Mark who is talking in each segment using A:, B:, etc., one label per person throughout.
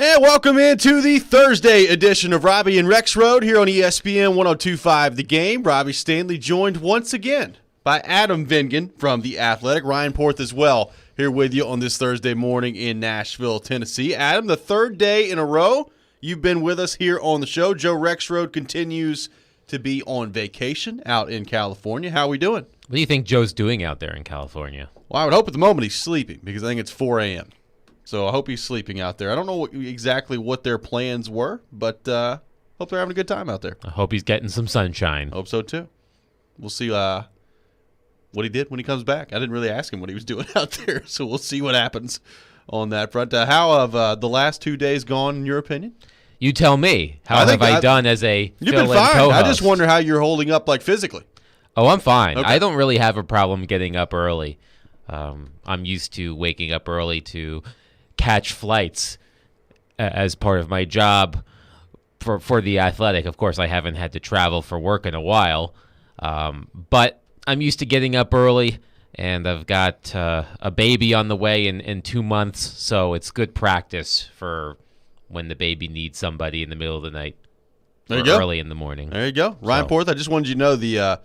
A: And welcome into the Thursday edition of Robby and Rexrode here on ESPN 102.5 The Game. Robbie Stanley joined once again by Adam Vingan from The Athletic. Ryan Porth as well here with you on this Thursday morning in Nashville, Tennessee. Adam, the third day in a row you've been with us here on the show. Joe Rexrode continues to be on vacation out in California. How are we doing?
B: What do you think Joe's doing out there in California?
A: Well, I would hope at the moment he's sleeping because I think it's 4 a.m. So I hope he's sleeping out there. I don't know exactly what their plans were, but hope they're having a good time out there.
B: I hope he's getting some sunshine.
A: Hope so, too. We'll see what he did when he comes back. I didn't really ask him what he was doing out there, so we'll see what happens on that front. How have the last 2 days gone, in your opinion?
B: You tell me. How have I done as a
A: You've been fine. Co-host? I just wonder how you're holding up, like, physically.
B: Oh, I'm fine.
A: Okay.
B: I don't really have a problem getting up early. I'm used to waking up early to catch flights as part of my job for The Athletic. Of course, I haven't had to travel for work in a while, but I'm used to getting up early, and I've got a baby on the way in 2 months, so it's good practice for when the baby needs somebody in the middle of the night or early in the morning.
A: There you go. Ryan Porth, I just wanted you to know the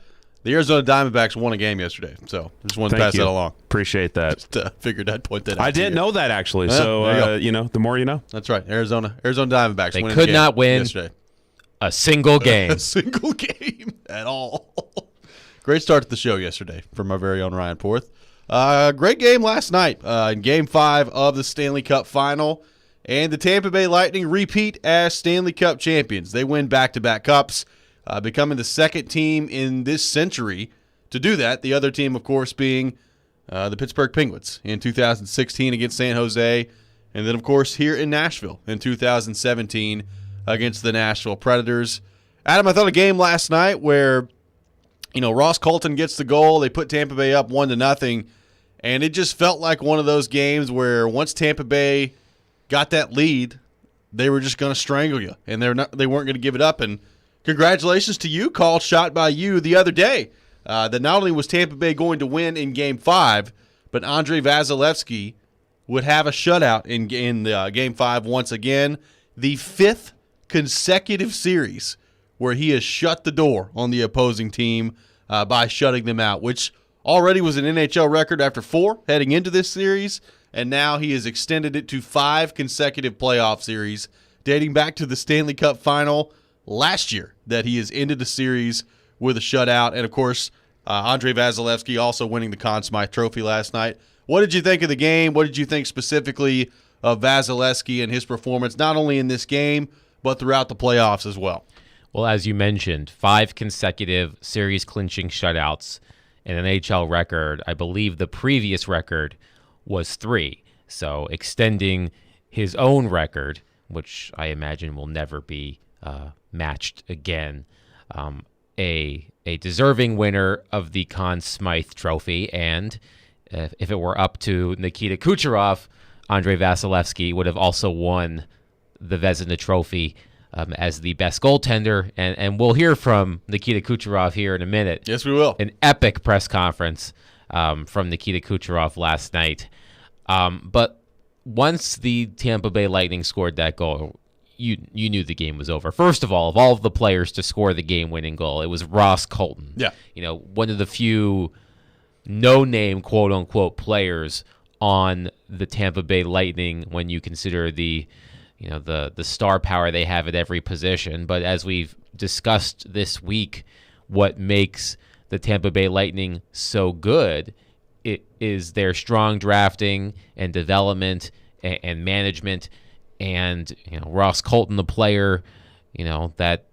A: Arizona Diamondbacks won a game yesterday, so I just wanted to pass that along.
C: Appreciate that.
A: Just figured I'd point that out.
C: I didn't know that, actually, so the more you know.
A: That's right. Arizona Diamondbacks.
B: They could not win
A: yesterday.
B: A single game.
A: A single game at all. Great start to the show yesterday from our very own Ryan Porth. Great game last night in Game 5 of the Stanley Cup Final, and the Tampa Bay Lightning repeat as Stanley Cup champions. They win back-to-back cups, becoming the second team in this century to do that. The other team, of course, being the Pittsburgh Penguins in 2016 against San Jose, and then, of course, here in Nashville in 2017 against the Nashville Predators. Adam, I thought a game last night where, Ross Colton gets the goal. They put Tampa Bay up 1-0, and it just felt like one of those games where once Tampa Bay got that lead, they were just going to strangle you, and they weren't going to give it up. And congratulations to you, called shot by you the other day, that not only was Tampa Bay going to win in Game 5, but Andrei Vasilevskiy would have a shutout in Game 5 once again, the fifth consecutive series where he has shut the door on the opposing team by shutting them out, which already was an NHL record after 4 heading into this series, and now he has extended it to 5 consecutive playoff series, dating back to the Stanley Cup Final last year that he has ended the series with a shutout. And, of course, Andrei Vasilevskiy also winning the Conn Smythe Trophy last night. What did you think of the game? What did you think specifically of Vasilevskiy and his performance, not only in this game, but throughout the playoffs as well?
B: Well, as you mentioned, 5 consecutive series-clinching shutouts, an NHL record. I believe the previous record was 3. So extending his own record, which I imagine will never be matched again. A deserving winner of the Conn Smythe Trophy, and if it were up to Nikita Kucherov, Andrei Vasilevskiy would have also won the Vezina Trophy as the best goaltender, and we'll hear from Nikita Kucherov here in a minute.
A: Yes, we will.
B: An epic press conference from Nikita Kucherov last night. But once the Tampa Bay Lightning scored that goal, you knew the game was over. First of all of the players to score the game-winning goal, it was Ross Colton.
A: Yeah.
B: One of the few no-name, quote-unquote, players on the Tampa Bay Lightning when you consider the star power they have at every position. But as we've discussed this week, what makes the Tampa Bay Lightning so good, it is their strong drafting and development and management. And Ross Colton, the player, that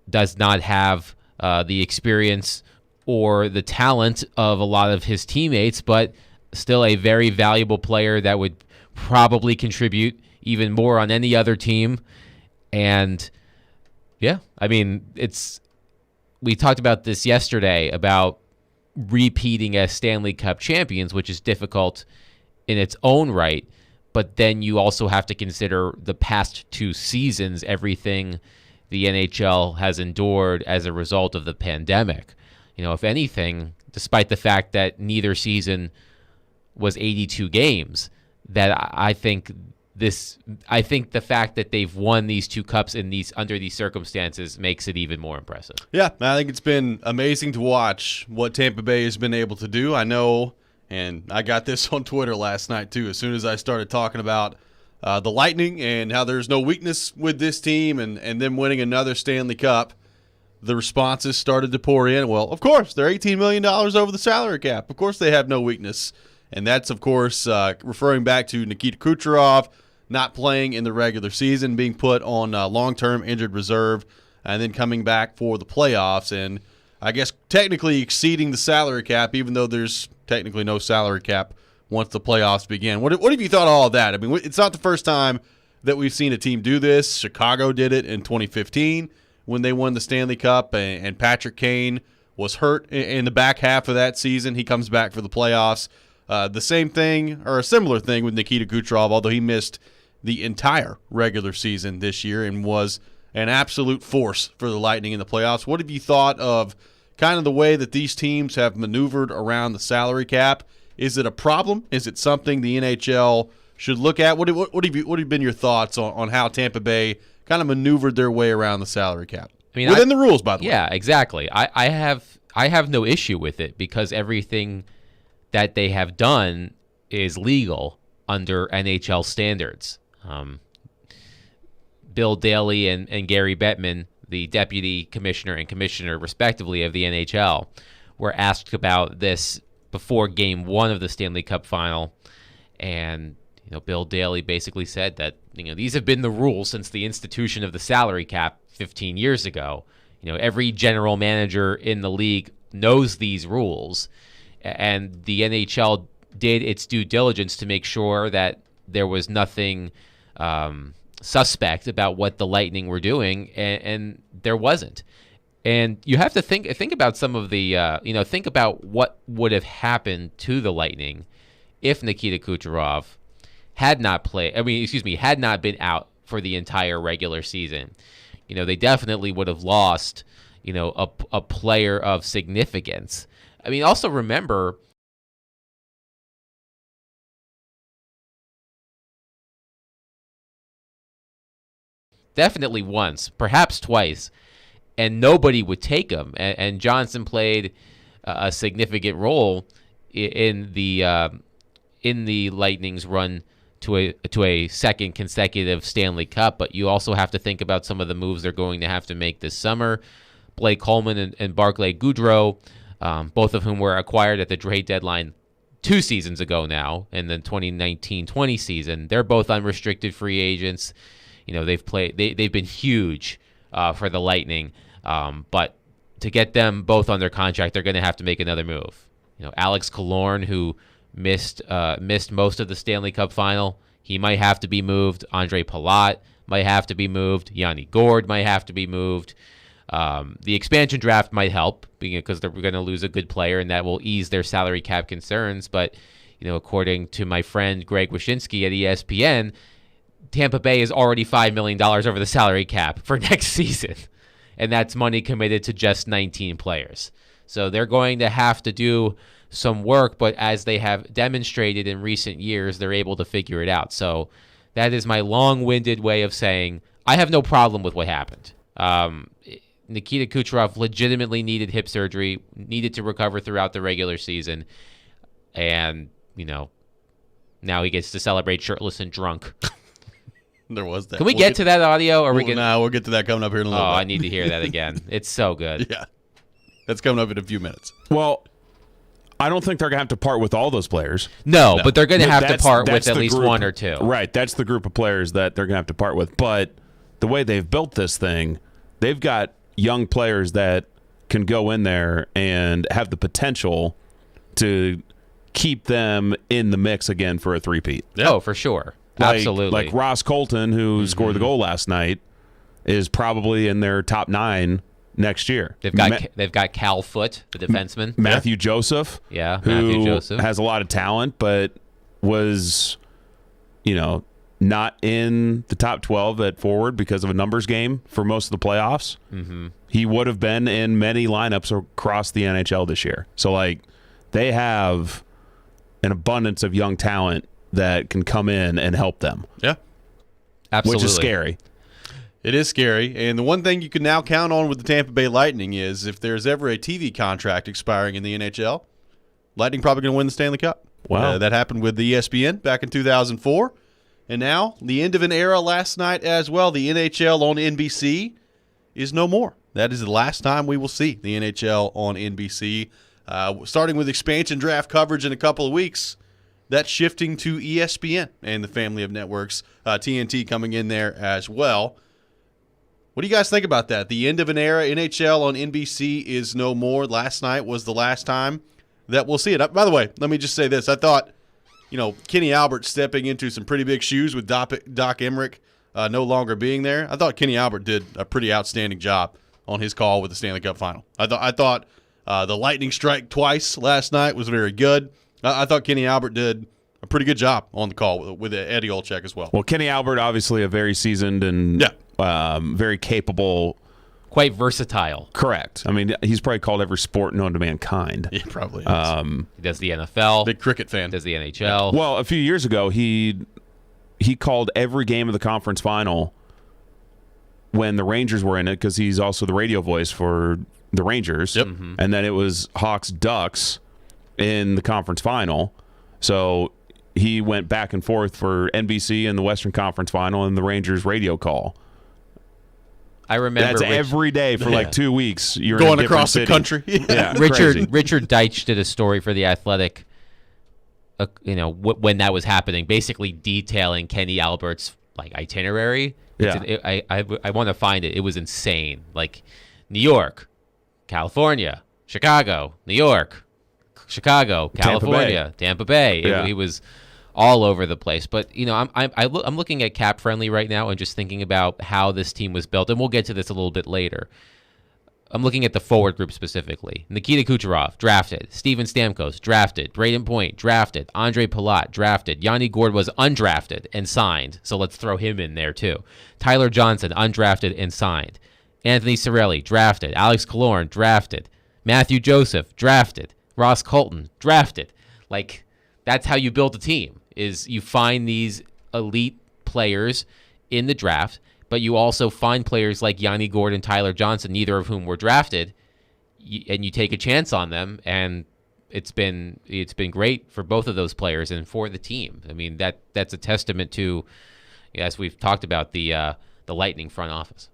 B: does not have the experience or the talent of a lot of his teammates, but still a very valuable player that would probably contribute even more on any other team. And yeah, I mean, we talked about this yesterday about repeating as Stanley Cup champions, which is difficult in its own right. But then you also have to consider the past 2 seasons, everything the NHL has endured as a result of the pandemic. If anything, despite the fact that neither season was 82 games, that I think I think the fact that they've won these 2 cups under these circumstances makes it even more impressive.
A: Yeah, I think it's been amazing to watch what Tampa Bay has been able to do. I know, and I got this on Twitter last night too, as soon as I started talking about the Lightning and how there's no weakness with this team and them winning another Stanley Cup, the responses started to pour in. Well, of course, they're $18 million over the salary cap. Of course they have no weakness. And that's, of course, referring back to Nikita Kucherov not playing in the regular season, being put on long-term injured reserve, and then coming back for the playoffs. And I guess technically exceeding the salary cap, even though there's technically no salary cap once the playoffs begin. What have you thought of all of that? I mean, it's not the first time that we've seen a team do this. Chicago did it in 2015 when they won the Stanley Cup, and Patrick Kane was hurt in the back half of that season. He comes back for the playoffs. The same thing, or a similar thing, with Nikita Kucherov, although he missed the entire regular season this year and was an absolute force for the Lightning in the playoffs. What have you thought of kind of the way that these teams have maneuvered around the salary cap? Is it a problem? Is it something the NHL should look at? What have been your thoughts on how Tampa Bay kind of maneuvered their way around the salary cap? I mean, within the rules, by the way.
B: Yeah, exactly. I have no issue with it because everything that they have done is legal under NHL standards. Bill Daley and Gary Bettman, the deputy commissioner and commissioner, respectively, of the NHL, were asked about this before Game 1 of the Stanley Cup Final, and Bill Daley basically said that these have been the rules since the institution of the salary cap 15 years ago. Every general manager in the league knows these rules, and the NHL did its due diligence to make sure that there was nothing suspect about what the Lightning were doing, and there wasn't. And you have to think about some of the think about what would have happened to the Lightning if Nikita Kucherov had not been out for the entire regular season. They definitely would have lost a player of significance. I mean, also remember, definitely once, perhaps twice, and nobody would take him. And Johnson played a significant role in the Lightning's run to a second consecutive Stanley Cup. But you also have to think about some of the moves they're going to have to make this summer. Blake Coleman and Barclay Goodrow, both of whom were acquired at the trade deadline 2 seasons ago now, in the 2019-20 season. They're both unrestricted free agents. They've been huge for the Lightning, but to get them both under contract, they're going to have to make another move. Alex Killorn, who missed most of the Stanley Cup Final, he might have to be moved. Andre Palat might have to be moved. Yanni Gourde might have to be moved. The expansion draft might help because they're going to lose a good player, and that will ease their salary cap concerns. But according to my friend Greg Wyshynski at ESPN, Tampa Bay is already $5 million over the salary cap for next season, and that's money committed to just 19 players. So they're going to have to do some work, but as they have demonstrated in recent years, they're able to figure it out. So that is my long-winded way of saying I have no problem with what happened. Nikita Kucherov legitimately needed hip surgery, needed to recover throughout the regular season, and, now he gets to celebrate shirtless and drunk.
A: There was that.
B: Can we get to that audio? Or
A: we'll get to that coming up here in a little bit.
B: I need to hear that again. It's so good.
A: Yeah. That's coming up in a few minutes.
C: Well, I don't think they're going to have to part with all those players.
B: No, but they're going to have to part with at least
C: group,
B: one or two.
C: Right. That's the group of players that they're going to have to part with. But the way they've built this thing, they've got young players that can go in there and have the potential to keep them in the mix again for a three-peat.
B: Yep. Oh, for sure. Absolutely.
C: Like Ross Colton, who scored the goal last night, is probably in their top 9 next year.
B: They've got Cal Foote, the defenseman.
C: Matthew Joseph.
B: Yeah,
C: who
B: Matthew Joseph
C: has a lot of talent, but was, not in the top 12 at forward because of a numbers game for most of the playoffs. Mm-hmm. He would have been in many lineups across the NHL this year. So, they have an abundance of young talent that can come in and help them.
A: Yeah.
B: Absolutely.
C: which is scary.
A: It is scary. And the one thing you can now count on with the Tampa Bay Lightning is if there's ever a TV contract expiring in the NHL, Lightning probably going to win the Stanley Cup.
C: Wow.
A: That happened with the ESPN back in 2004. And now, the end of an era last night as well. The NHL on NBC is no more. That is the last time we will see the NHL on NBC. Starting with expansion draft coverage in a couple of weeks, that's shifting to ESPN and the family of networks. TNT coming in there as well. What do you guys think about that? The end of an era, NHL on NBC is no more. Last night was the last time that we'll see it. By the way, let me just say this. I thought, Kenny Albert stepping into some pretty big shoes with Doc Emmerich no longer being there. I thought Kenny Albert did a pretty outstanding job on his call with the Stanley Cup final. I thought the lightning strike twice last night was very good. I thought Kenny Albert did a pretty good job on the call with Eddie Olczyk as well.
C: Well, Kenny Albert, obviously a very seasoned and very capable.
B: Quite versatile.
C: Correct. I mean, he's probably called every sport known to mankind.
A: He probably is.
B: He does the NFL.
A: Big cricket fan.
B: Does the NHL.
C: Well, a few years ago, he called every game of the conference final when the Rangers were in it because he's also the radio voice for the Rangers.
A: Yep.
B: Mm-hmm.
C: And then it was Hawks Ducks in the conference final. So he went back and forth for NBC in the Western Conference final and the Rangers radio call.
B: I remember
C: That's every day for like 2 weeks. You're
A: going
C: in a
A: across the
C: different city.
A: country.
C: Yeah, crazy.
B: Richard Deitch did a story for The Athletic, when that was happening, basically detailing Kenny Albert's itinerary.
C: Yeah.
B: I want to find it. It was insane. Like New York, California, Chicago, New York, Chicago, California, Tampa Bay.
C: Yeah.
B: It was all over the place. But I'm looking at Cap Friendly right now and just thinking about how this team was built, and we'll get to this a little bit later. I'm looking at the forward group specifically. Nikita Kucherov, drafted. Steven Stamkos, drafted. Braden Point, drafted. Andre Palat, drafted. Yanni Gourde was undrafted and signed, so let's throw him in there too. Tyler Johnson, undrafted and signed. Anthony Cirelli, drafted. Alex Killorn, drafted. Matthew Joseph, drafted. Ross Colton, drafted. That's how you build a team, is you find these elite players in the draft, but you also find players like Yanni Gourde and Tyler Johnson, neither of whom were drafted, and you take a chance on them, and it's been great for both of those players and for the team. I mean, that's a testament to, as we've talked about, the Lightning front office.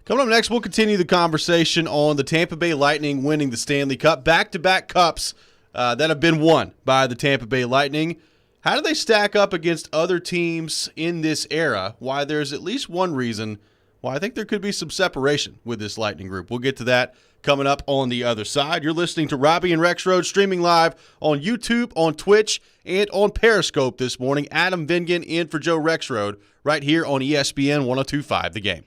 A: Coming up next, we'll continue the conversation on the Tampa Bay Lightning winning the Stanley Cup. Back-to-back cups that have been won by the Tampa Bay Lightning. How do they stack up against other teams in this era? Why there's at least one reason why I think there could be some separation with this Lightning group. We'll get to that coming up on the other side. You're listening to Robby and Rexrode, streaming live on YouTube, on Twitch, and on Periscope this morning. Adam Vingan in for Joe Rexrode right here on ESPN 102.5 The Game.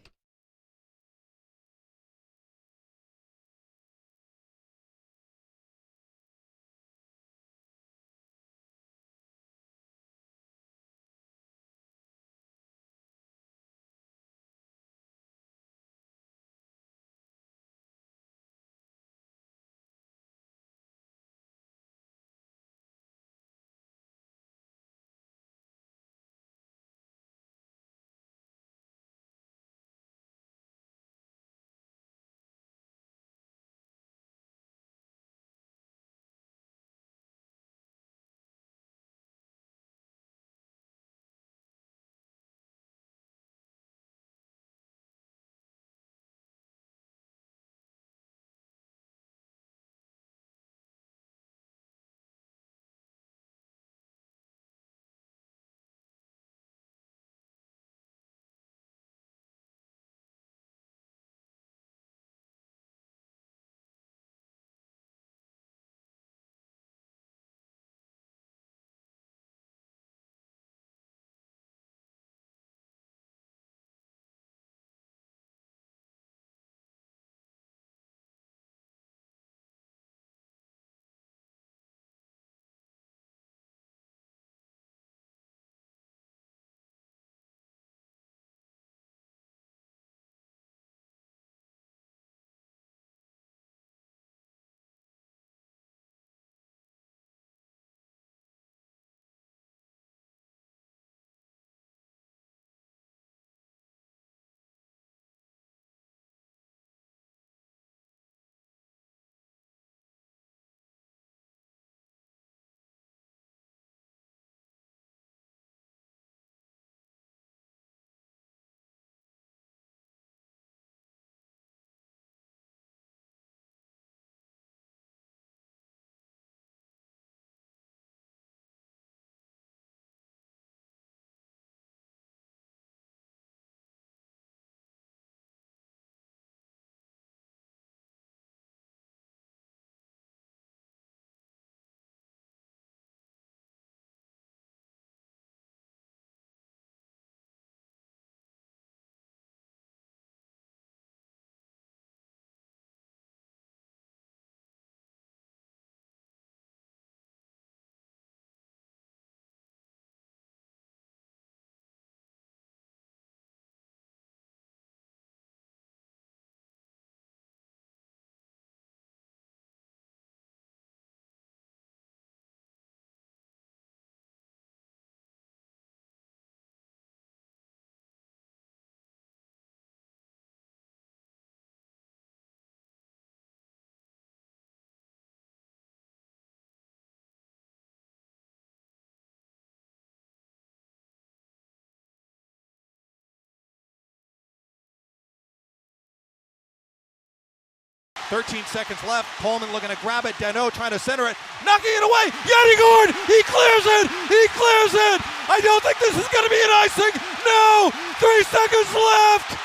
D: 13 seconds left. Coleman looking to grab it. Dano trying to center it. Knocking it away. Yanni Gord. He clears it. He clears it. I don't think this is going to be an icing. No. 3 seconds left.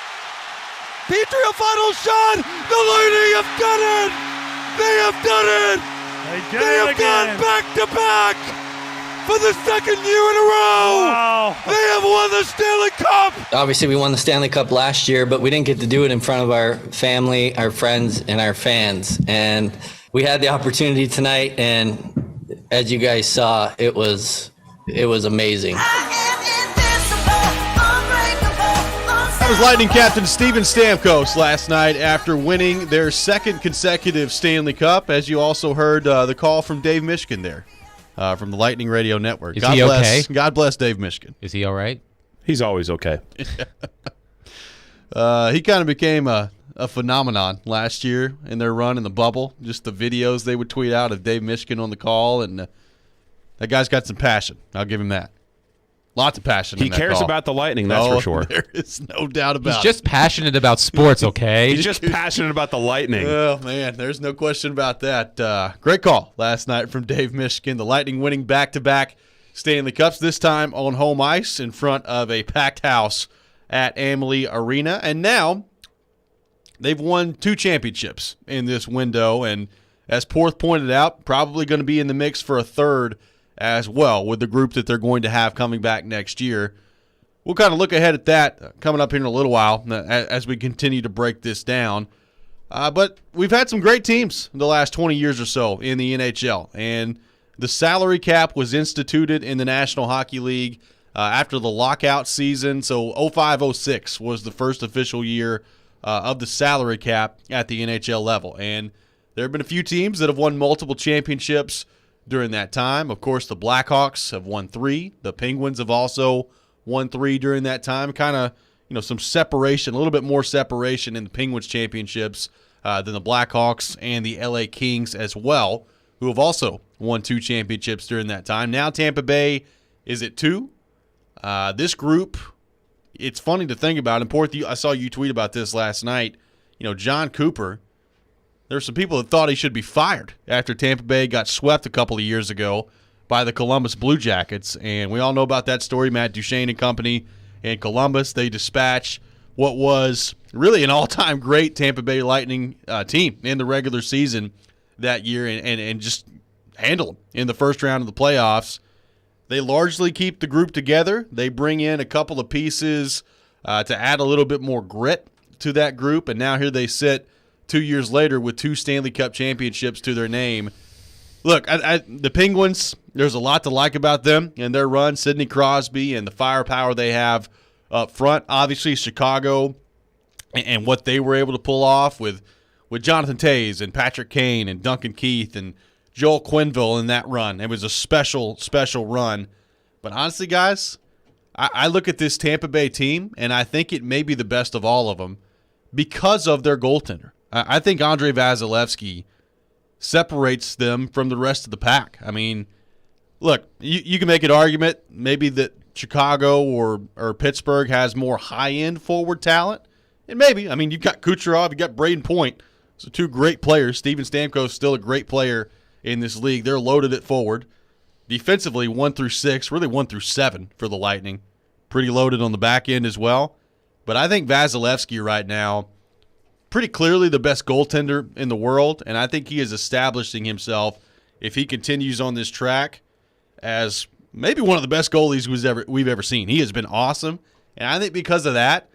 D: Petrie, a final shot. The Lightning have done it. They have done it. They have gone back to back for the second year in a row.
E: Wow.
D: They have won the Stanley Cup.
F: Obviously, we won the Stanley Cup last year, but we didn't get to do it in front of our family, our friends, and our fans. And we had the opportunity tonight, and as you guys saw, it was amazing.
A: That was Lightning captain Steven Stamkos last night after winning their second consecutive Stanley Cup. As you also heard the call from Dave Mishkin there from the Lightning Radio Network.
B: Is he okay?
A: God bless Dave Mishkin.
B: Is he all right?
C: He's always okay.
A: He kind of became a phenomenon last year in their run in the bubble. Just the videos they would tweet out of Dave Mishkin on the call, and that guy's got some passion. I'll give him that. Lots of passion.
C: He
A: in that
C: cares
A: call.
C: about the Lightning, that's for sure.
A: There is no doubt about
B: He's
A: it.
B: just passionate about sports, okay?
C: He's just passionate about the Lightning.
A: Oh, man, there's no question about that. Great call last night from Dave Mishkin. The Lightning winning back-to-back Stanley Cups, this time on home ice in front of a packed house at Amalie Arena. And now they've won 2 championships in this window, and as Porth pointed out, probably going to be in the mix for a third as well with the group that they're going to have coming back next year. We'll kind of look ahead at that coming up here in a little while as we continue to break this down. But we've had some great teams in the last 20 years or so in the NHL, and the salary cap was instituted in the National Hockey League after the lockout season. So 05-06 was the first official year of the salary cap at the NHL level. And there have been a few teams that have won multiple championships during that time. Of course, the Blackhawks have won 3. The Penguins have also won 3 during that time. Kind of, some separation, a little bit more separation in the Penguins championships than the Blackhawks and the LA Kings as well, who have also won 2 championships during that time. Now Tampa Bay is at 2. This group, it's funny to think about. And Porth, I saw you tweet about this last night. John Cooper, there were some people that thought he should be fired after Tampa Bay got swept a couple of years ago by the Columbus Blue Jackets. And we all know about that story. Matt Duchene and company in Columbus, they dispatched what was really an all-time great Tampa Bay Lightning team in the regular season that year and just handle them in the first round of the playoffs. They largely keep the group together. They bring in a couple of pieces to add a little bit more grit to that group. And now here they sit 2 years later with 2 Stanley Cup championships to their name. Look, the Penguins, there's a lot to like about them and their run. Sidney Crosby and the firepower they have up front. Obviously, Chicago and what they were able to pull off with Jonathan Toews and Patrick Kane and Duncan Keith and Joel Quenneville in that run. It was a special, special run. But honestly, guys, I look at this Tampa Bay team, and I think it may be the best of all of them because of their goaltender. I think Andrei Vasilevsky separates them from the rest of the pack. I mean, look, you can make an argument maybe that Chicago or Pittsburgh has more high-end forward talent. And maybe. I mean, you've got Kucherov, you've got Braden Point. So 2 great players. Steven Stamkos still a great player in this league. They're loaded at forward. Defensively, 1 through 6, really 1 through 7 for the Lightning. Pretty loaded on the back end as well. But I think Vasilevsky right now, pretty clearly the best goaltender in the world, and I think he is establishing himself, if he continues on this track, as maybe one of the best goalies we've ever seen. He has been awesome, and I think because of that,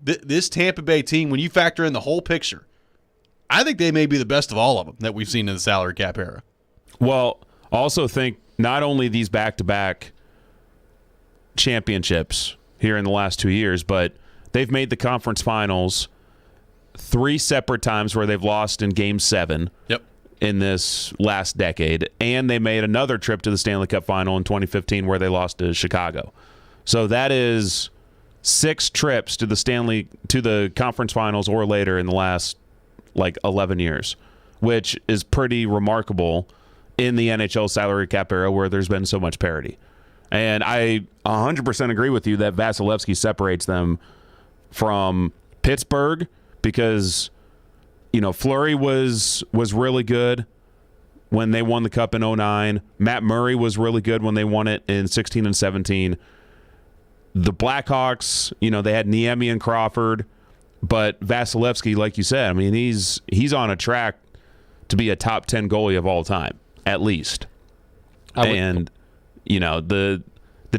A: this Tampa Bay team, when you factor in the whole picture, I think they may be the best of all of them that we've seen in the salary cap era.
C: Well, also think not only these back-to-back championships here in the last 2 years, but they've made the conference finals 3 separate times where they've lost in Game 7 in this last decade, and they made another trip to the Stanley Cup final in 2015 where they lost to Chicago. So that is 6 trips to the conference finals or later in the last 11 years, which is pretty remarkable in the NHL salary cap era where there's been so much parity. And I 100% agree with you that Vasilevsky separates them from Pittsburgh because, Fleury was really good when they won the Cup in 2009. Matt Murray was really good when they won it in 16 and 17. The Blackhawks, they had Niemi and Crawford, but Vasilevsky, like you said, I mean, he's on a track to be a top 10 goalie of all time, at least. The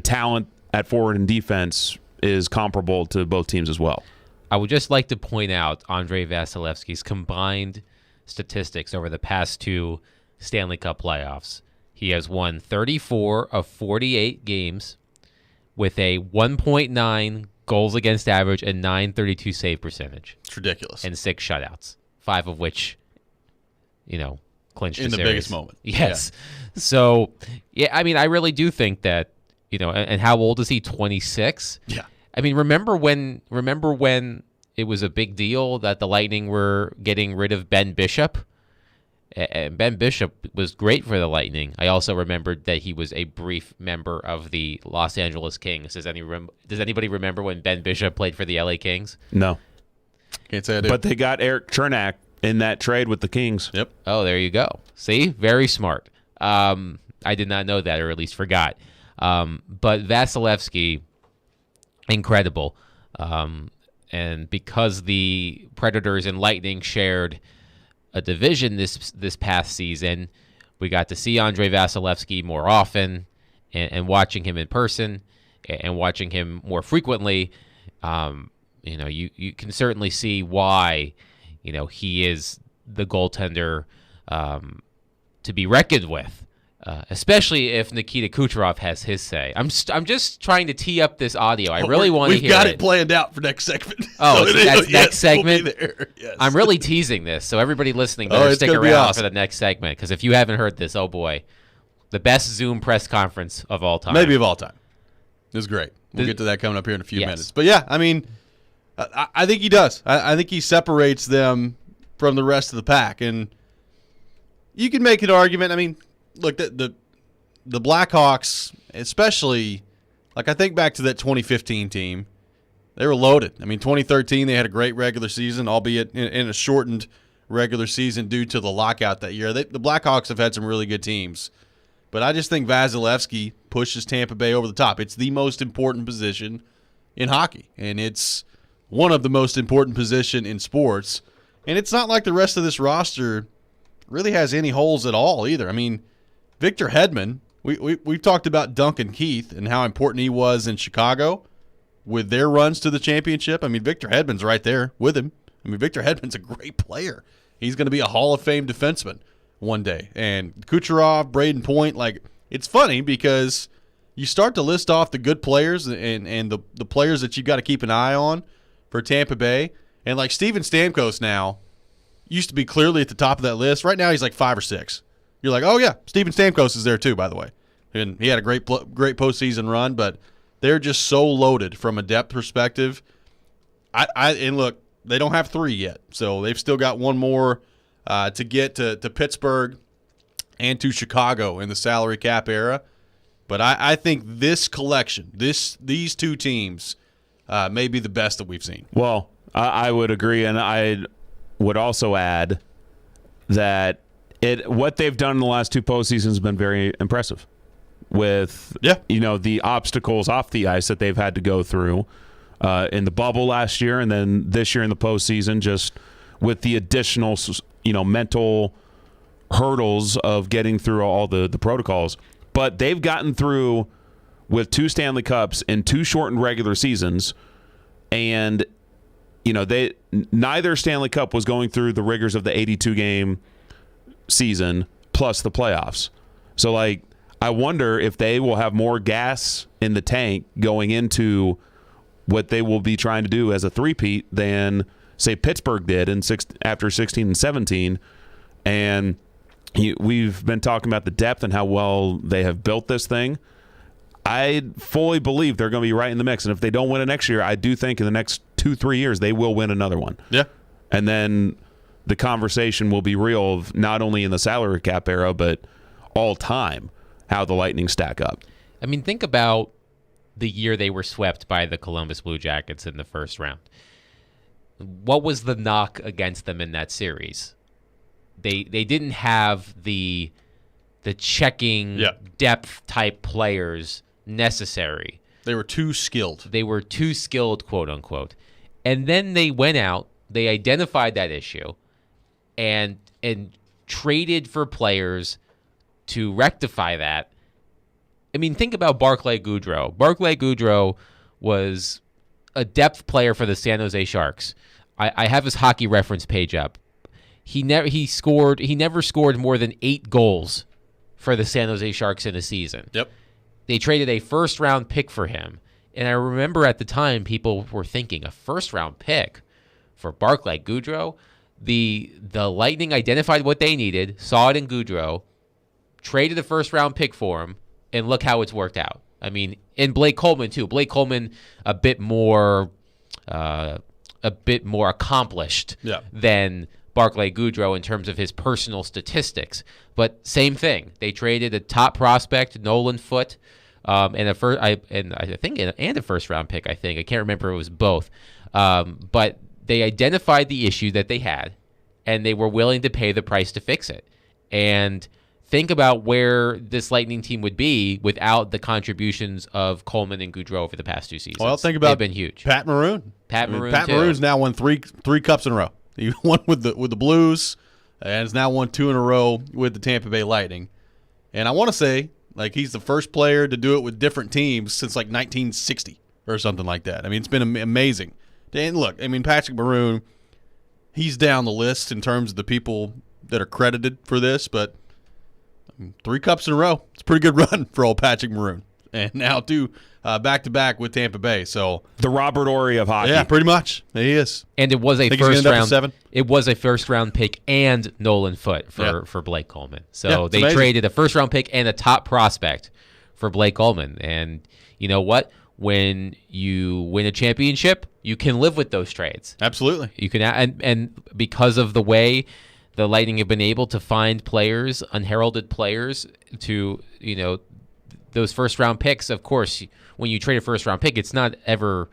C: talent at forward and defense is comparable to both teams as well.
B: I would just like to point out Andrei Vasilevsky's combined statistics over the past 2 Stanley Cup playoffs. He has won 34 of 48 games with a 1.9 goals against average and .932 save percentage.
A: It's ridiculous.
B: And 6 shutouts, 5 of which, clinched
A: in the
B: series.
A: biggest moment.
B: Yes. Yeah. So, I mean, I really do think that, and how old is he? 26?
A: Yeah.
B: I mean, remember when it was a big deal that the Lightning were getting rid of Ben Bishop? And Ben Bishop was great for the Lightning. I also remembered that he was a brief member of the Los Angeles Kings. Does anybody remember when Ben Bishop played for the LA Kings?
C: No.
A: Can't say I do.
C: But they got Eric Chernak in that trade with the Kings.
A: Yep.
B: Oh, there you go. See? Very smart. I did not know that, or at least forgot. But Vasilevsky, incredible. And because the Predators and Lightning shared a division this past season, we got to see Andrei Vasilevsky more often, and watching him in person and watching him more frequently, you can certainly see why, he is the goaltender to be reckoned with. Especially if Nikita Kucherov has his say. I'm just trying to tee up this audio. I really want to hear it.
A: We've got it planned out for next segment.
B: Oh, that's next segment?
A: We'll be there. Yes.
B: I'm really teasing this, so everybody listening better stick around
A: awesome
B: for the next segment, because if you haven't heard this, oh boy, the best Zoom press conference of all time.
A: Maybe of all time. It was great. We'll get to that coming up here in a few minutes. But yeah, I mean, I think he does. I think he separates them from the rest of the pack. And you can make an argument. I mean, look, the Blackhawks, especially, like I think back to that 2015 team, they were loaded. I mean, 2013 they had a great regular season, albeit in a shortened regular season due to the lockout that year. The Blackhawks have had some really good teams, but I just think Vasilevsky pushes Tampa Bay over the top. It's the most important position in hockey, and it's one of the most important position in sports. And it's not like the rest of this roster really has any holes at all either. I mean, Victor Hedman, we've talked about Duncan Keith and how important he was in Chicago with their runs to the championship. I mean, Victor Hedman's right there with him. I mean, Victor Hedman's a great player. He's going to be a Hall of Fame defenseman one day. And Kucherov, Braden Point, like, it's funny because you start to list off the good players and the players that you've got to keep an eye on for Tampa Bay. And, like, Steven Stamkos now used to be clearly at the top of that list. Right now he's like 5 or 6. You're like, oh, yeah, Steven Stamkos is there too, by the way. And he had a great postseason run, but they're just so loaded from a depth perspective. And look, they don't have 3 yet, so they've still got one more to get to Pittsburgh and to Chicago in the salary cap era. But I think this collection, these 2 teams, may be the best that we've seen.
C: Well, I would agree, and I would also add that what they've done in the last 2 postseasons has been very impressive with the obstacles off the ice that they've had to go through in the bubble last year, and then this year in the postseason, just with the additional mental hurdles of getting through all the protocols. But they've gotten through with 2 Stanley Cups in 2 shortened regular seasons, and neither Stanley Cup was going through the rigors of the 82-game season plus the playoffs. So, like, I wonder if they will have more gas in the tank going into what they will be trying to do as a three-peat than, say, Pittsburgh did after 16 and 17. And we've been talking about the depth and how well they have built this thing. I fully believe they're going to be right in the mix. And if they don't win it next year, I do think in the next 2-3 years they will win another one.
A: Yeah.
C: And then the conversation will be real of not only in the salary cap era, but all time, how the Lightning stack up.
B: I mean, think about the year they were swept by the Columbus Blue Jackets in the first round. what was the knock against them in that series? They didn't have the checking depth type players necessary.
A: They were too skilled.
B: They were too skilled, quote unquote. And then they went out, they identified that issue, and traded for players to rectify that. I mean, think about Barclay Goodrow. Barclay Goodrow was a depth player for the San Jose Sharks. I have his hockey reference page up. He never scored more than 8 goals for the San Jose Sharks in a season.
A: Yep. They
B: traded a first-round pick for him. And I remember at the time people were thinking, a first-round pick for Barclay Goodrow? The Lightning identified what they needed, saw it in Goodrow, traded a first-round pick for him, and look how it's worked out. I mean, and Blake Coleman, too. Blake Coleman, a bit more accomplished than Barclay Goodrow in terms of his personal statistics. But same thing. They traded a top prospect, Nolan Foote, and a first round pick. I can't remember if it was both. But they identified the issue that they had, and they were willing to pay the price to fix it. And think about where this Lightning team would be without the contributions of Coleman and Goodrow over the past 2 seasons.
A: Well, think about
B: they've been huge.
A: Pat Maroon.
B: Pat
A: Maroon's now won three cups in a row. He won with the Blues, and has now won 2 in a row with the Tampa Bay Lightning. And I want to say, like, he's the first player to do it with different teams since like 1960 or something like that. I mean, it's been amazing. And look, I mean, Patrick Maroon, he's down the list in terms of the people that are credited for this, but 3 cups in a row. It's a pretty good run for old Patrick Maroon. And now 2 back-to-back with Tampa Bay. So
C: the Robert Horry of hockey.
A: Yeah, pretty much. He is.
B: And it was a first round pick and Nolan Foote for Blake Coleman. So they traded a first round pick and a top prospect for Blake Coleman. And you know what? When you win a championship, you can live with those trades.
A: Absolutely.
B: You can, and because of the way the Lightning have been able to find players, unheralded players, to, you know, those first-round picks, of course, when you trade a first-round pick, it's not ever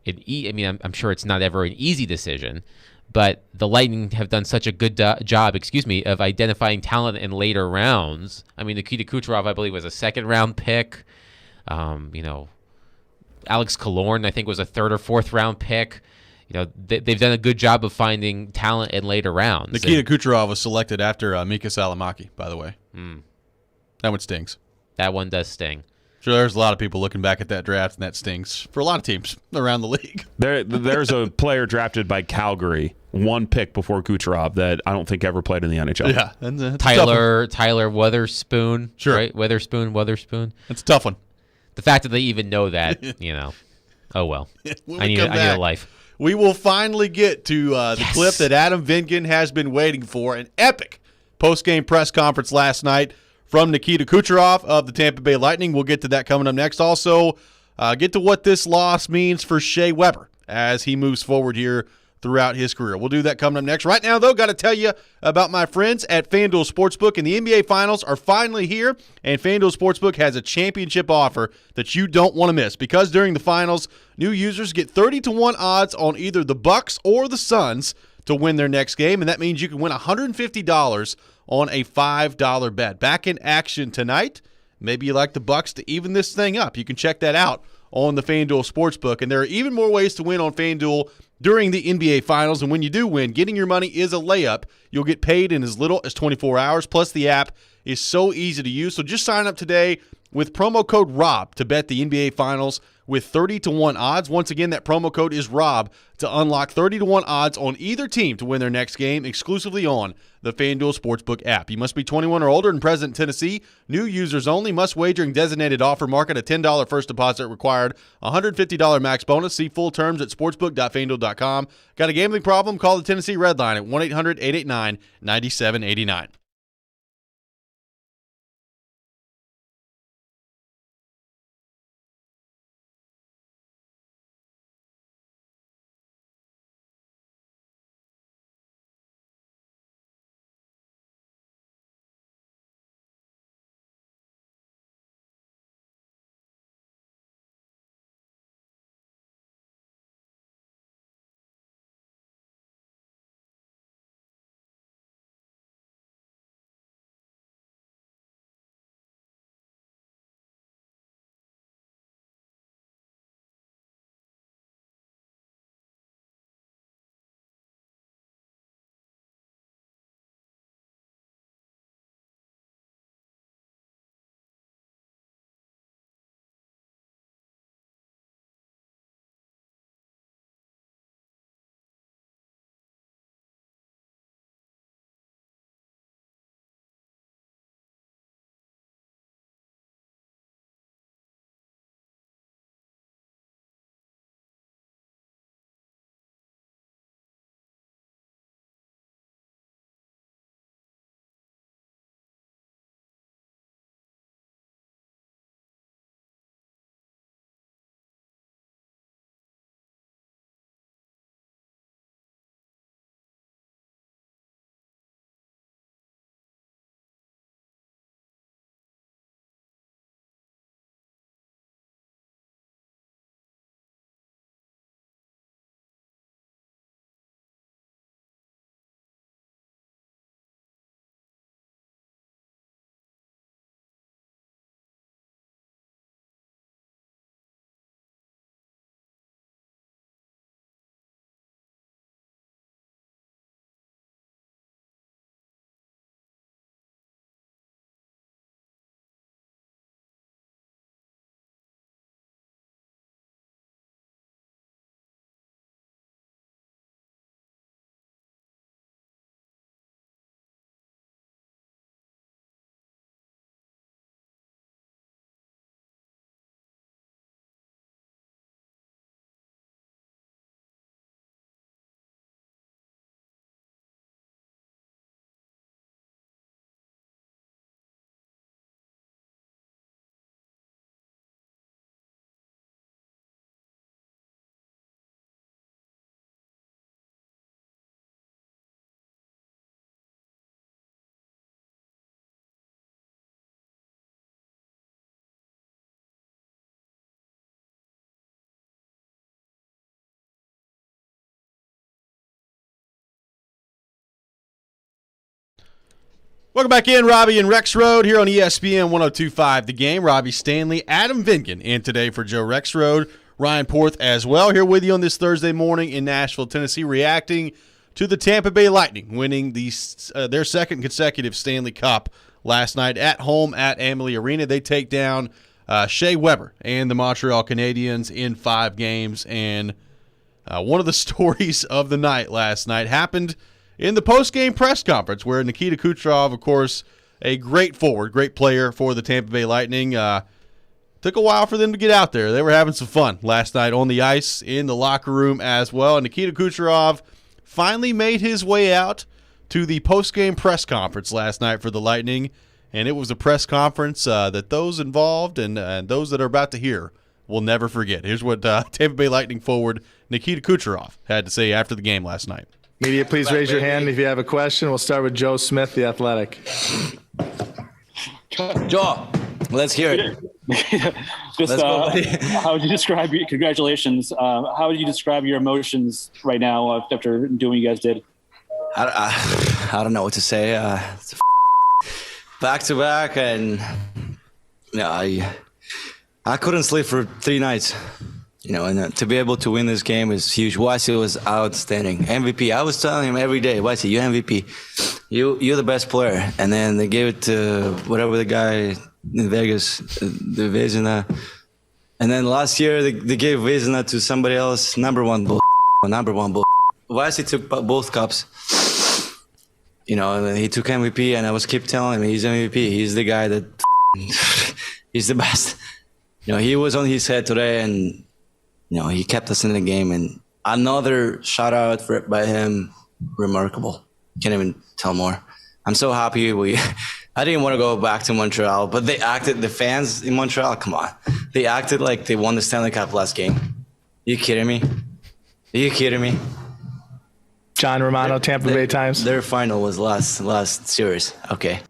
B: I'm sure it's not ever an easy decision, but the Lightning have done such a good job, of identifying talent in later rounds. I mean, Nikita Kucherov, I believe, was a second-round pick. Alex Killorn, I think, was a third or fourth-round pick. You know, they've done a good job of finding talent in later rounds.
A: Nikita Kucherov was selected after Mika Salamaki, by the way. That one stings.
B: That one does sting.
A: Sure, there's a lot of people looking back at that draft, and that stings for a lot of teams around the league.
C: There's a player drafted by Calgary, 1 pick before Kucherov, that I don't think ever played in the NHL.
A: Yeah, and
B: Tyler Weatherspoon.
A: Sure,
B: right? Weatherspoon.
A: It's a tough one.
B: The fact that they even know that, you know, oh well. I need a life.
A: We will finally get to the clip that Adam Vingan has been waiting for. An epic post-game press conference last night from Nikita Kucherov of the Tampa Bay Lightning. We'll get to that coming up next. Also, get to what this loss means for Shea Weber as he moves forward here throughout his career. We'll do that coming up next. Right now, though, got to tell you about my friends at FanDuel Sportsbook. And the NBA Finals are finally here, and FanDuel Sportsbook has a championship offer that you don't want to miss. Because during the Finals, new users get 30-1 odds on either the Bucks or the Suns to win their next game, and that means you can win $150 on a $5 bet. Back in action tonight. Maybe you like the Bucks to even this thing up. You can check that out on the FanDuel Sportsbook. And there are even more ways to win on FanDuel during the NBA Finals. And when you do win, getting your money is a layup. You'll get paid in as little as 24 hours. Plus, the app is so easy to use. So just sign up today with promo code ROB to bet the NBA Finals with 30-1 odds. Once again, that promo code is ROB to unlock 30-1 odds on either team to win their next game exclusively on the FanDuel Sportsbook app. You must be 21 or older and present in Tennessee. New users only. Must wager in designated offer market. A $10 first deposit required. $150 max bonus. See full terms at sportsbook.fanduel.com. Got a gambling problem? Call the Tennessee Red Line at 1-800-889-9789. Welcome back in, Robby and Rexrode here on ESPN 102.5 The Game. Robby Stanley, Adam Vingan in today for Joe Rexrode. Ryan Porth as well here with you on this Thursday morning in Nashville, Tennessee, reacting to the Tampa Bay Lightning winning their second consecutive Stanley Cup last night at home at Amalie Arena. They take down Shea Weber and the Montreal Canadiens in 5 games. And one of the stories of the night last night happened in the post-game press conference where Nikita Kucherov, of course, a great forward, great player for the Tampa Bay Lightning, took a while for them to get out there. They were having some fun last night on the ice, in the locker room as well. And Nikita Kucherov finally made his way out to the post-game press conference last night for the Lightning. And it was a press conference that those involved and those that are about to hear will never forget. Here's what Tampa Bay Lightning forward Nikita Kucherov had to say after the game last night.
E: Media, please raise your hand if you have a question. We'll start with Joe Smith, The Athletic.
F: Joe, let's hear it.
G: Just how would you describe your congratulations? How would you describe your emotions right now after doing what you guys did?
F: I don't know what to say. It's back to back, and I couldn't sleep for 3 nights. And to be able to win this game is huge. Weissy was outstanding. MVP. I was telling him every day, Weissy, you're MVP. You're the best player. And then they gave it to whatever the guy in Vegas, the Vezina. And then last year they gave Vezina to somebody else. Number one bull. Weissy took both cups. He took MVP, and I was keep telling him he's MVP. He's the guy that he's the best. He was on his head today, and he kept us in the game. And another shout out by him, remarkable. Can't even tell more. I'm so happy I didn't want to go back to Montreal, but the fans in Montreal, come on. They acted like they won the Stanley Cup last game. You kidding me? Are you kidding me?
E: John Romano, Tampa Bay Times.
F: Their final was last series. Okay.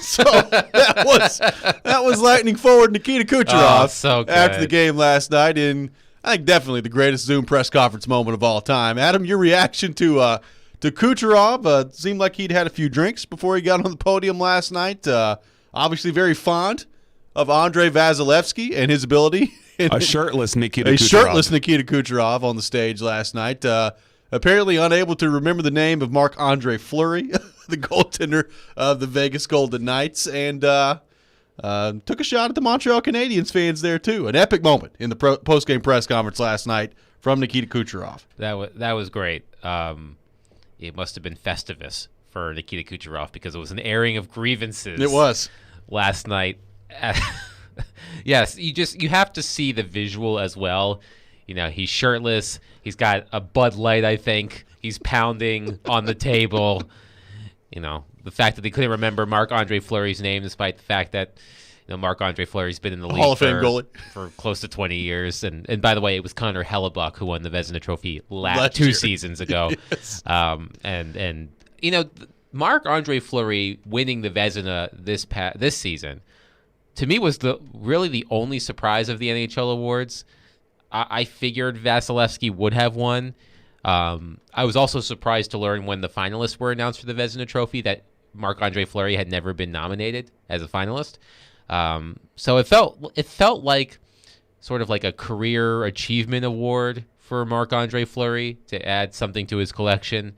A: So that was Lightning forward Nikita Kucherov
B: so good.
A: After the game last night, in I think definitely the greatest Zoom press conference moment of all time. Adam, your reaction to Kucherov? Seemed like he'd had a few drinks before he got on the podium last night. Obviously very fond of Andrei Vasilevsky and his ability.
C: A shirtless Nikita
A: Kucherov on the stage last night. Apparently unable to remember the name of Marc-Andre Fleury, the goaltender of the Vegas Golden Knights, and took a shot at the Montreal Canadiens fans there too. An epic moment in the post-game press conference last night from Nikita Kucherov.
B: That was great. It must have been Festivus for Nikita Kucherov because it was an airing of grievances.
A: It was
B: last night. Yes, you have to see the visual as well. He's shirtless. He's got a Bud Light, I think. He's pounding on the table. The fact that they couldn't remember Marc-Andre Fleury's name, despite the fact that Marc-Andre Fleury's been in the league
A: Hall of Fame goalie
B: for close to 20 years. And by the way, it was Connor Hellebuck who won the Vezina Trophy
A: Last
B: 2
A: year.
B: seasons ago.
A: Yes.
B: And Marc-Andre Fleury winning the Vezina this season, to me, was really the only surprise of the NHL awards. I figured Vasilevsky would have won. I was also surprised to learn when the finalists were announced for the Vezina Trophy that Marc-Andre Fleury had never been nominated as a finalist. So it felt like sort of like a career achievement award for Marc-Andre Fleury to add something to his collection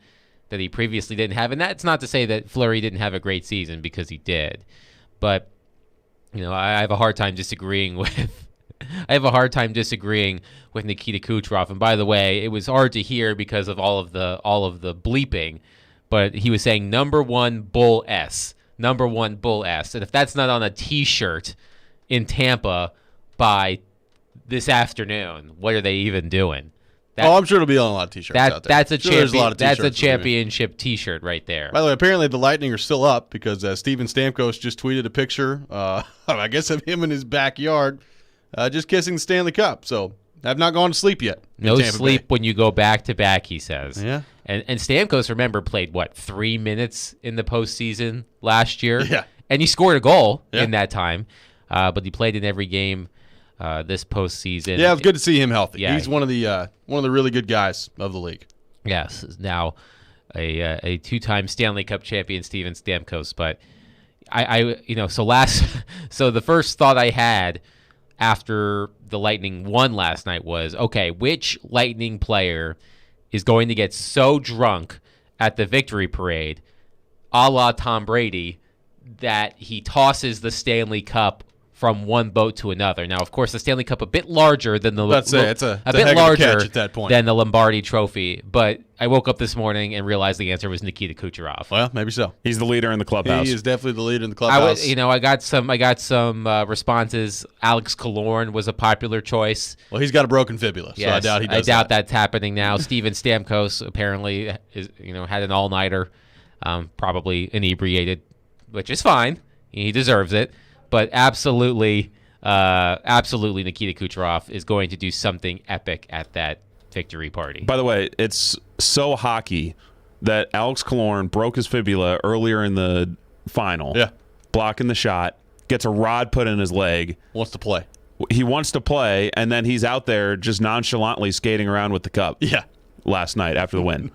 B: that he previously didn't have. And that's not to say that Fleury didn't have a great season, because he did. But I have a hard time disagreeing with Nikita Kucherov. And by the way, it was hard to hear because of all of the bleeping, but he was saying number one bull S. And if that's not on a T-shirt in Tampa by this afternoon, what are they even doing?
A: I'm sure it'll be on a lot of T-shirts out there.
B: That's a championship T-shirt right there.
A: By the way, apparently the Lightning are still up because Steven Stamkos just tweeted a picture, I guess, of him in his backyard, just kissing the Stanley Cup. So I've not gone to sleep yet.
B: No sleep when you go back to back, he says.
A: Yeah.
B: And Stamkos, remember, played 3 minutes in the postseason last year.
A: Yeah.
B: And he scored a goal in that time, but he played in every game this postseason.
A: Yeah, it was good to see him healthy.
B: Yeah.
A: He's one of the really good guys of the league.
B: Yes. Now, a two-time Stanley Cup champion, Steven Stamkos. But so the first thought I had after the Lightning won last night was, okay, which Lightning player is going to get so drunk at the victory parade, a la Tom Brady, that he tosses the Stanley Cup from one boat to another. Now, of course, the Stanley Cup a bit larger than the
A: it's a
B: bit
A: heck of a
B: larger
A: catch at that point.
B: than the Lombardi Trophy. But I woke up this morning and realized the answer was Nikita Kucherov.
A: Well, maybe so.
C: He's the leader in the clubhouse.
A: He is definitely the leader in the clubhouse.
B: I got some responses. Alex Killorn was a popular choice.
A: Well, he's got a broken fibula, so I doubt he does.
B: I doubt that's happening now. Steven Stamkos apparently had an all-nighter, probably inebriated, which is fine. He deserves it. But absolutely Nikita Kucherov is going to do something epic at that victory party.
C: By the way, it's so hockey that Alex Killorn broke his fibula earlier in the final.
A: Yeah.
C: Blocking the shot, gets a rod put in his leg.
A: Wants to play.
C: He wants to play, and then he's out there just nonchalantly skating around with the cup.
A: Yeah.
C: Last night after the win.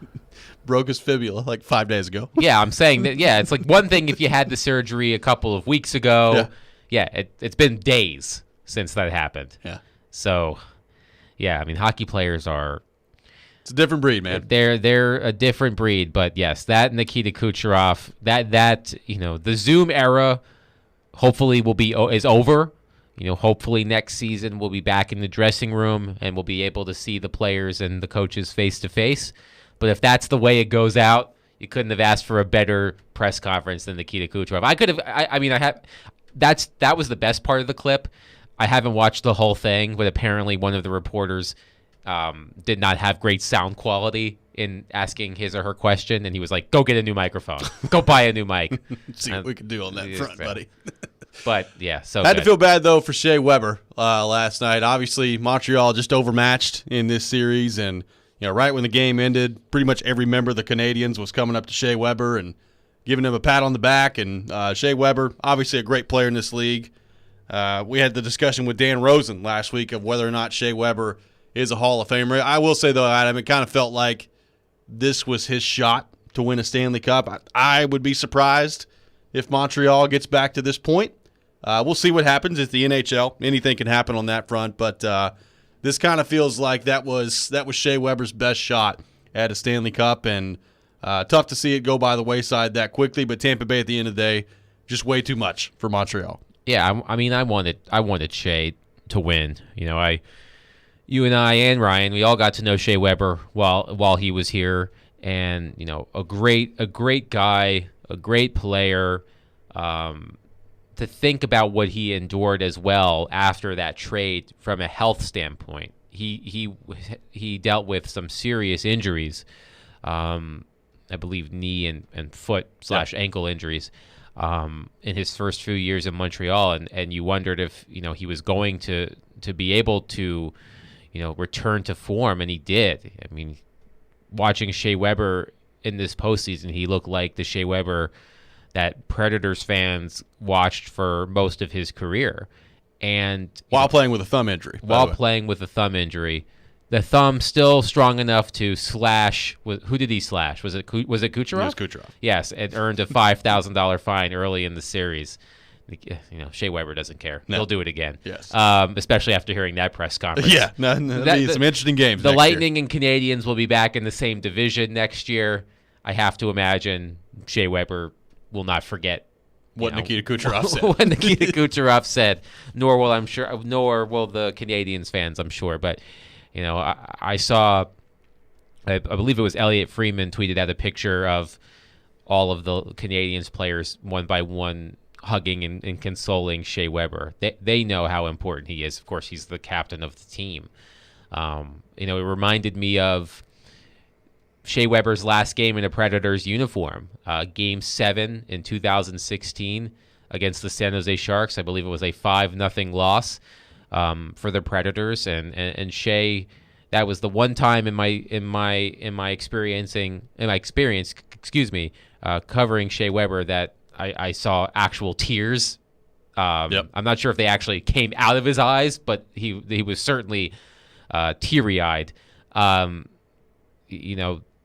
A: Broke his fibula like 5 days ago.
B: Yeah, I'm saying that, it's like one thing if you had the surgery a couple of weeks ago. Yeah, it's been days since that happened.
A: Yeah.
B: So, I mean, hockey players are...
A: It's a different breed, man.
B: They're a different breed, but yes, that Nikita Kucherov, that the Zoom era hopefully is over. Hopefully next season we'll be back in the dressing room and we'll be able to see the players and the coaches face to face. But if that's the way it goes out, you couldn't have asked for a better press conference than Nikita Kucherov. That was the best part of the clip. I haven't watched the whole thing, but apparently one of the reporters did not have great sound quality in asking his or her question, and he was like, go get a new microphone. Go buy a new mic.
A: See what we can do on that front, buddy.
B: But, yeah, so
A: I had to feel bad, though, for Shea Weber last night. Obviously, Montreal just overmatched in this series, and right when the game ended, pretty much every member of the Canadiens was coming up to Shea Weber and giving him a pat on the back. And Shea Weber, obviously a great player in this league. We had the discussion with Dan Rosen last week of whether or not Shea Weber is a Hall of Famer. I will say, though, Adam, it kind of felt like this was his shot to win a Stanley Cup. I would be surprised if Montreal gets back to this point. We'll see what happens. It's the NHL. Anything can happen on that front. But this kind of feels like that was Shea Weber's best shot at a Stanley Cup, and tough to see it go by the wayside that quickly. But Tampa Bay, at the end of the day, just way too much for Montreal.
B: Yeah, I mean, I wanted Shea to win. You and I and Ryan, we all got to know Shea Weber while he was here, and a great guy, a great player. To think about what he endured as well after that trade from a health standpoint. He dealt with some serious injuries, I believe knee and foot / ankle injuries in his first few years in Montreal, and you wondered if he was going to be able to return to form, and he did. I mean, watching Shea Weber in this postseason, he looked like the Shea Weber that Predators fans watched for most of his career, and
A: while playing with a thumb injury.
B: The thumb still strong enough to slash. Who did he slash? Was it Kucherov?
A: It was Kucherov.
B: Yes, it earned a $5,000 fine early in the series. Shea Weber doesn't care.
A: No.
B: He'll do it again.
A: Yes.
B: Especially after hearing that press conference.
A: Yeah, that'll be some interesting games.
B: The
A: next
B: Lightning
A: year.
B: and Canadiens will be back in the same division next year. I have to imagine Shea Weber will not forget
A: what Nikita Kucherov said.
B: What Nikita Kucherov said, nor will the Canadiens fans, I'm sure. But I saw, I believe it was Elliot Freeman tweeted out a picture of all of the Canadiens players one by one hugging and consoling Shea Weber. They know how important he is. Of course, he's the captain of the team. It reminded me of Shea Weber's last game in a Predators uniform, Game 7 in 2016 against the San Jose Sharks. I believe it was a 5-0 loss for the Predators, and Shea. That was the one time in my experience, covering Shea Weber that I saw actual tears.
A: Yep.
B: I'm not sure if they actually came out of his eyes, but he was certainly teary-eyed.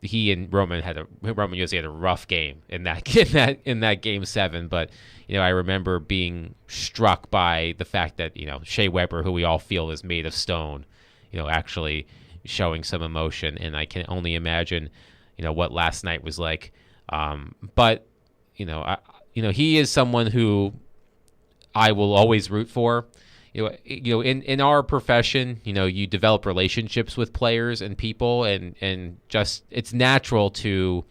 B: he and Roman Josi had a rough game in that game 7. But I remember being struck by the fact that Shea Weber, who we all feel is made of stone, actually showing some emotion, and I can only imagine what last night was like. But he is someone who I will always root for. In our profession, you develop relationships with players and people, and just it's natural to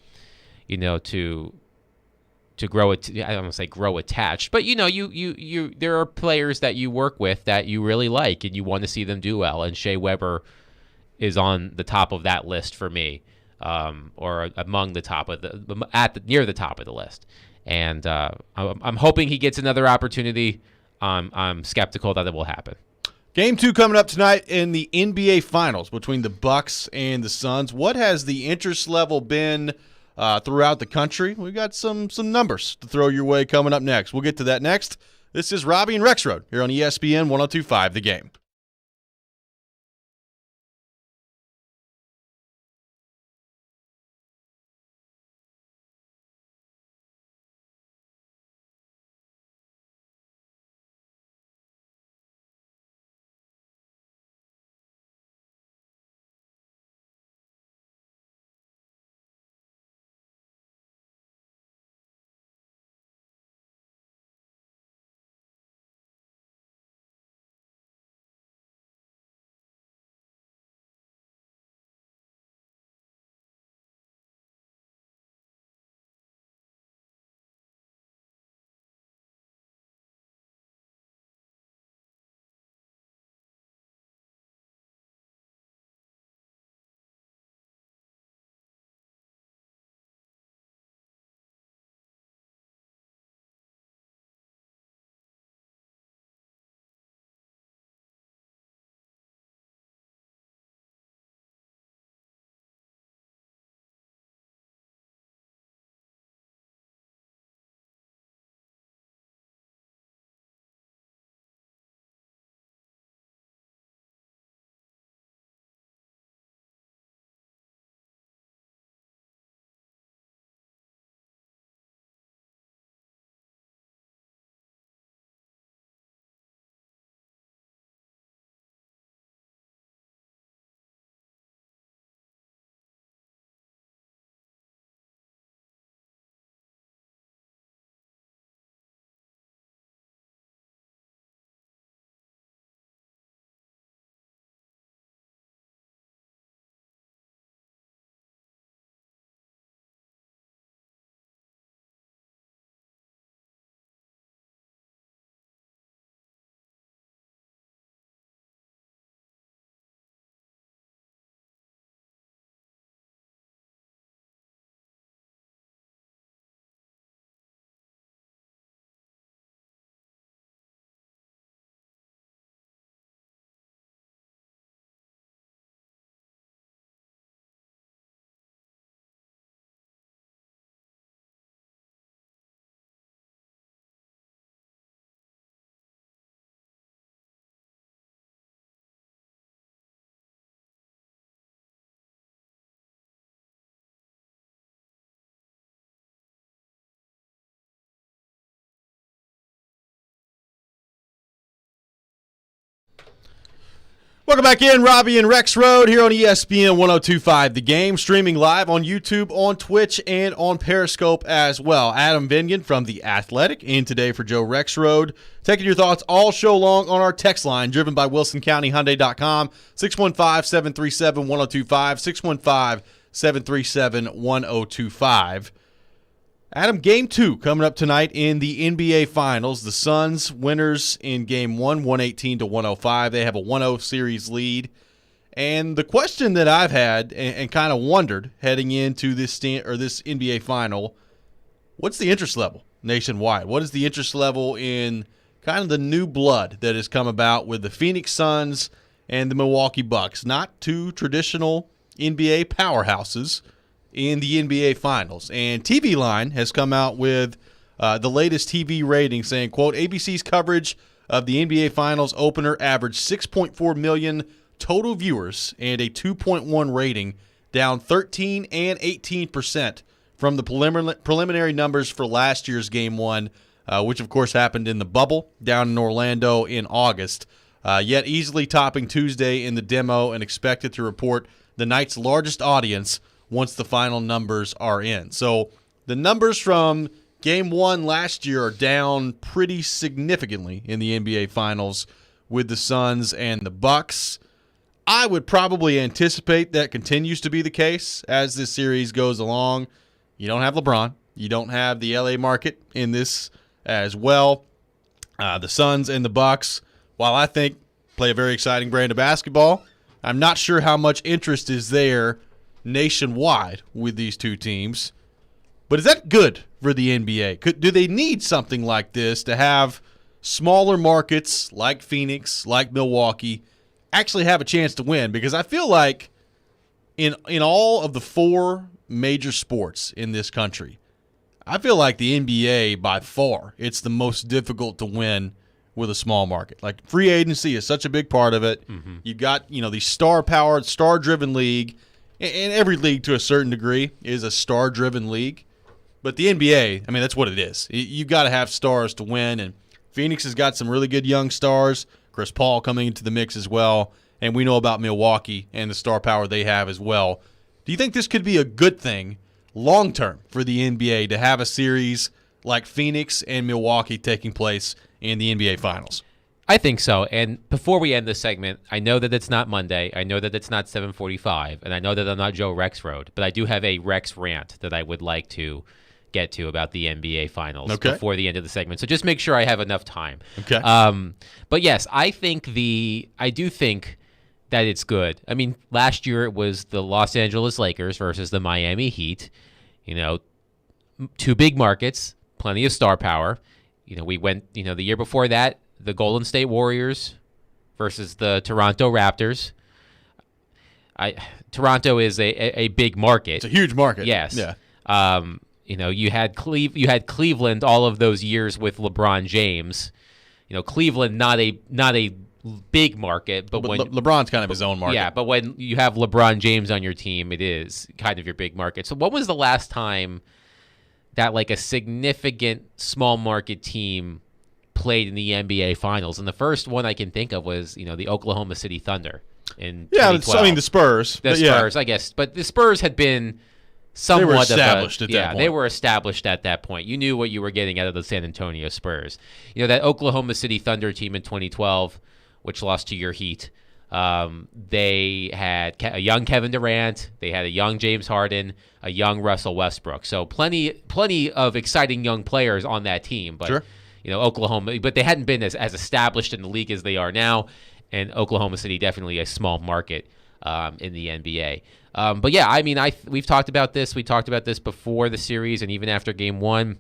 B: grow it. I don't want to say grow attached, but you there are players that you work with that you really like and you want to see them do well. And Shea Weber is on the top of that list for me, or among the top of near the top of the list. And I'm hoping he gets another opportunity. I'm skeptical that it will happen.
A: Game 2 coming up tonight in the NBA Finals between the Bucks and the Suns. What has the interest level been throughout the country? We've got some numbers to throw your way coming up next. We'll get to that next. This is Robby and Rexrode here on ESPN 102.5 The Game. Welcome back in, Robby and Rexrode here on ESPN 102.5 The Game, streaming live on YouTube, on Twitch, and on Periscope as well. Adam Vingan from The Athletic in today for Joe Rexrode. Taking your thoughts all show long on our text line, driven by WilsonCountyHyundai.com, 615-737-1025, 615-737-1025. Adam, Game 2 coming up tonight in the NBA Finals. The Suns winners in Game 1, 118-105. They have a 1-0 series lead. And the question that I've had and kind of wondered heading into this NBA Final, what's the interest level nationwide? What is the interest level in kind of the new blood that has come about with the Phoenix Suns and the Milwaukee Bucks? Not two traditional NBA powerhouses in the NBA Finals. And TV Line has come out with the latest TV rating saying, quote, ABC's coverage of the NBA Finals opener averaged 6.4 million total viewers and a 2.1 rating. down 13 and 18% from the preliminary numbers for last year's Game 1, which, of course, happened in the bubble down in Orlando in August, yet easily topping Tuesday in the demo and expected to report the night's largest audience once the final numbers are in. So the numbers from Game 1 last year are down pretty significantly in the NBA Finals with the Suns and the Bucks. I would probably anticipate that continues to be the case as this series goes along. You don't have LeBron. You don't have the LA market in this as well. The Suns and the Bucks, while I think play a very exciting brand of basketball, I'm not sure how much interest is there nationwide with these two teams. But is that good for the NBA? Do they need something like this to have smaller markets like Phoenix, like Milwaukee, actually have a chance to win? Because I feel like in all of the 4 major sports in this country, I feel like the NBA, by far, it's the most difficult to win with a small market. Like, free agency is such a big part of it. Mm-hmm. You've got, the star-powered, star-driven league, and every league to a certain degree is a star-driven league. But the NBA, I mean, that's what it is. You've got to have stars to win, and Phoenix has got some really good young stars. Chris Paul coming into the mix as well, and we know about Milwaukee and the star power they have as well. Do you think this could be a good thing long-term for the NBA to have a series like Phoenix and Milwaukee taking place in the NBA Finals?
B: I think so. And before we end this segment, I know that it's not Monday. I know that it's not 7:45, and I know that I'm not Joe Rexrode, but I do have a Rex rant that I would like to get to about the NBA Finals before the end of the segment. So just make sure I have enough time.
A: Okay.
B: But yes, I do think that it's good. I mean, last year it was the Los Angeles Lakers versus the Miami Heat. 2 big markets, plenty of star power. We went, the year before that, the Golden State Warriors versus the Toronto Raptors. Toronto is a big market.
A: It's a huge market.
B: Yes.
A: Yeah.
B: You had Cleveland all of those years with LeBron James. Cleveland not a big market, but when
A: LeBron's kind of his own market.
B: Yeah, but when you have LeBron James on your team, it is kind of your big market. So when was the last time that like a significant small market team played in the NBA Finals? And the first one I can think of was, the Oklahoma City Thunder in 2012.
A: The Spurs.
B: The Spurs, I guess. But the Spurs had been somewhat
A: they were established at that point.
B: They were established at that point. You knew what you were getting out of the San Antonio Spurs. That Oklahoma City Thunder team in 2012, which lost to your Heat, they had a young Kevin Durant, they had a young James Harden, a young Russell Westbrook. So plenty of exciting young players on that team. But
A: sure.
B: Oklahoma, but they hadn't been as established in the league as they are now. And Oklahoma City definitely a small market in the NBA. But yeah, I mean, we've talked about this. We talked about this before the series and even after Game 1,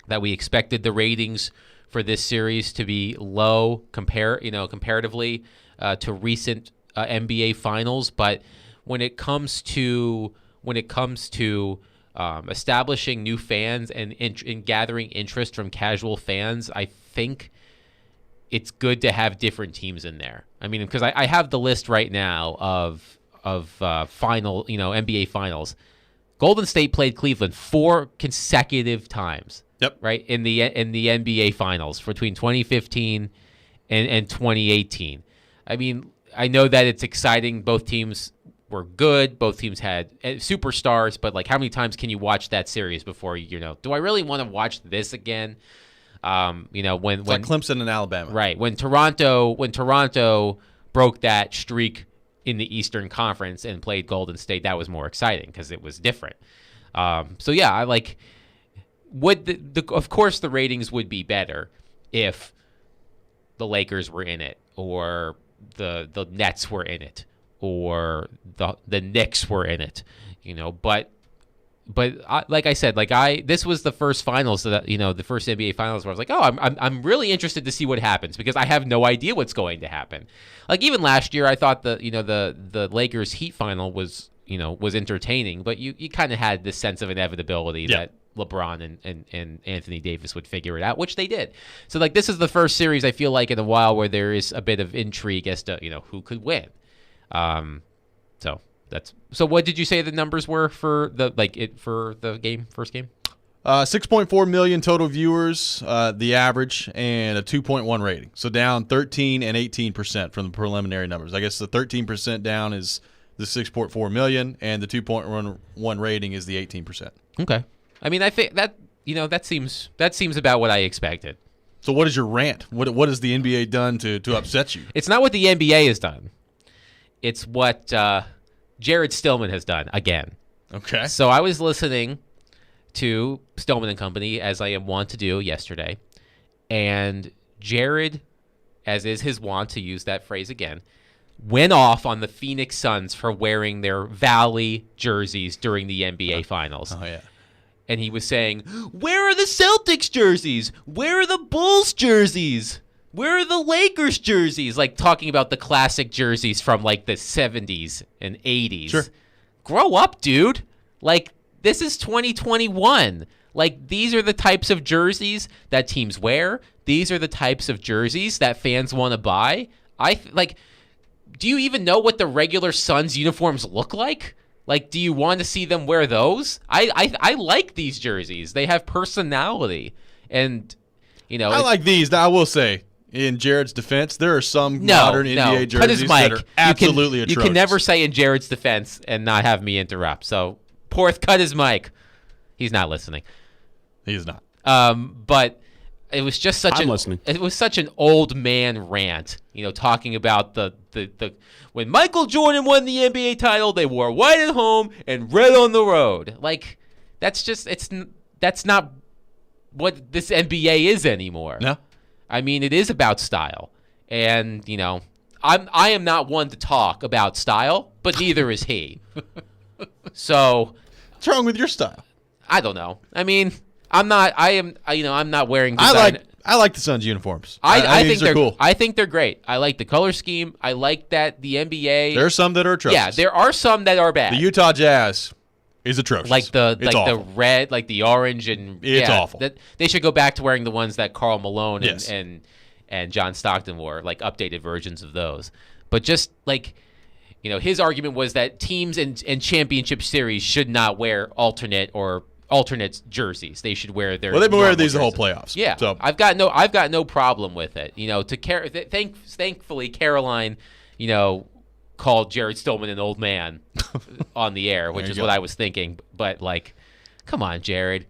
B: that we expected the ratings for this series to be low comparatively to recent NBA Finals. But when it comes to establishing new fans and in gathering interest from casual fans, I think it's good to have different teams in there. I mean, because I have the list right now of final, NBA Finals. Golden State played Cleveland 4 consecutive times.
A: Yep.
B: Right in the NBA Finals between 2015 and 2018. I mean, I know that it's exciting. Both teams were good. Both teams had superstars, but like, how many times can you watch that series before do I really want to watch this again? When
A: like Clemson and Alabama,
B: right? When Toronto broke that streak in the Eastern Conference and played Golden State, that was more exciting because it was different. So yeah, I like. Of course, the ratings would be better if the Lakers were in it, or the Nets were in it, or the Knicks were in it, But like I said, this was the first finals that the first NBA Finals where I was like, oh, I'm really interested to see what happens because I have no idea what's going to happen. Like even last year, I thought the Lakers Heat final was entertaining, but you kind of had this sense of inevitability that LeBron and Anthony Davis would figure it out, which they did. So this is the first series I feel like in a while where there is a bit of intrigue as to who could win. So So what did you say the numbers were for the first game?
A: 6.4 million total viewers, the average, and a 2.1 rating. So down 13 and 18% from the preliminary numbers. I guess the 13% down is the 6.4 million, and the 2.1 rating is the 18%.
B: Okay. I mean, I think that that seems about what I expected.
A: So what is your rant? What has the NBA done to upset you?
B: It's not what the NBA has done. It's what Jared Stillman has done again.
A: Okay.
B: So I was listening to Stillman and Company, as I am wont to do, yesterday, and Jared, as is his wont to use that phrase again, went off on the Phoenix Suns for wearing their Valley jerseys during the NBA Finals.
A: Oh, yeah.
B: And he was saying, where are the Celtics jerseys? Where are the Bulls jerseys? Where are the Lakers jerseys? Like talking about the classic jerseys from like the 70s and 80s.
A: Sure.
B: Grow up, dude. Like, this is 2021. Like, these are the types of jerseys that teams wear. These are the types of jerseys that fans want to buy. Do you even know what the regular Suns uniforms look like? Like, do you want to see them wear those? I like these jerseys. They have personality. And,
A: I like these. Now, I will say, in Jared's defense, there are some modern NBA jerseys that are absolutely atrocious.
B: You can never say in Jared's defense and not have me interrupt. So, Porth, cut his mic. He's not listening.
A: He's not.
B: But it was just such
C: listening.
B: It was such an old man rant, talking about the when Michael Jordan won the NBA title, they wore white at home and red on the road. Like, that's not what this NBA is anymore.
A: No.
B: I mean, it is about style. And, I am not one to talk about style, but neither is he. So,
A: what's wrong with your style?
B: I don't know. I mean, I'm not wearing design.
A: I like the Suns uniforms.
B: I think they're
A: cool.
B: I think they're great. I like the color scheme. I like that the NBA.
A: There are some that are atrocious.
B: Yeah, there are some that are bad.
A: The Utah Jazz is atrocious.
B: Like the
A: awful.
B: red, like the orange, and
A: it's awful.
B: They should go back to wearing the ones that Karl Malone
A: Yes.
B: and John Stockton wore, like updated versions of those. But just like, his argument was that teams in championship series should not wear alternate jerseys. They should wear their.
A: Well, they've been wearing
B: normal
A: these the whole
B: jerseys.
A: playoffs.
B: Yeah,
A: so
B: I've got no problem with it. Thankfully, Caroline, called Jared Stillman an old man on the air, which is what I was thinking. But like, come on, Jared,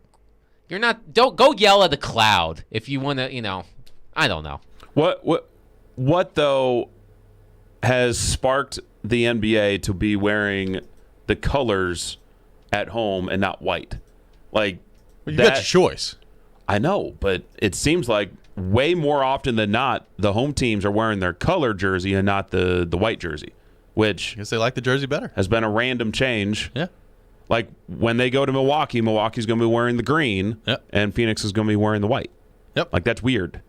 B: don't go yell at the cloud if you want to. I don't know.
C: What though has sparked the NBA to be wearing the colors at home and not white? Like,
A: you got your choice.
C: I know, but it seems like way more often than not, the home teams are wearing their color jersey and not the white jersey, which
A: I guess they like the jersey better.
C: Has been a random change.
A: Yeah.
C: Like when they go to Milwaukee, Milwaukee's going to be wearing the green, and Phoenix is going to be wearing the white.
A: Yep.
C: Like, that's weird.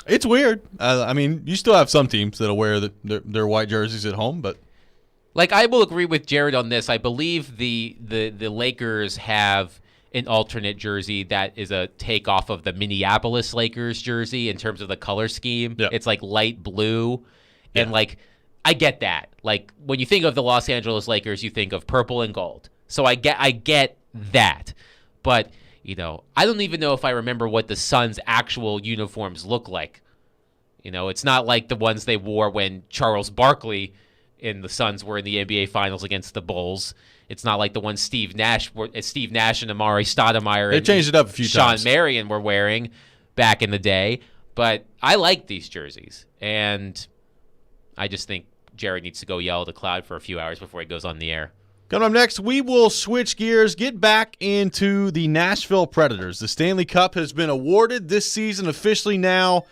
A: It's weird. I mean, you still have some teams that'll wear their white jerseys at home, but
B: like, I will agree with Jared on this. I believe the Lakers have an alternate jersey that is a takeoff of the Minneapolis Lakers jersey in terms of the color scheme.
A: Yep.
B: It's like light blue, and like, I get that. Like, when you think of the Los Angeles Lakers, you think of purple and gold. So I get that. But, I don't even know if I remember what the Suns' actual uniforms look like. It's not like the ones they wore when Charles Barkley and the Suns were in the NBA Finals against the Bulls. It's not like the ones Steve Nash and Amari Stoudemire
A: they changed it up a few times.
B: Sean Marion were wearing back in the day. But I like these jerseys, and I just think Jared needs to go yell at the cloud for a few hours before he goes on the air.
A: Coming up next, we will switch gears, get back into the Nashville Predators. The Stanley Cup has been awarded this season officially now.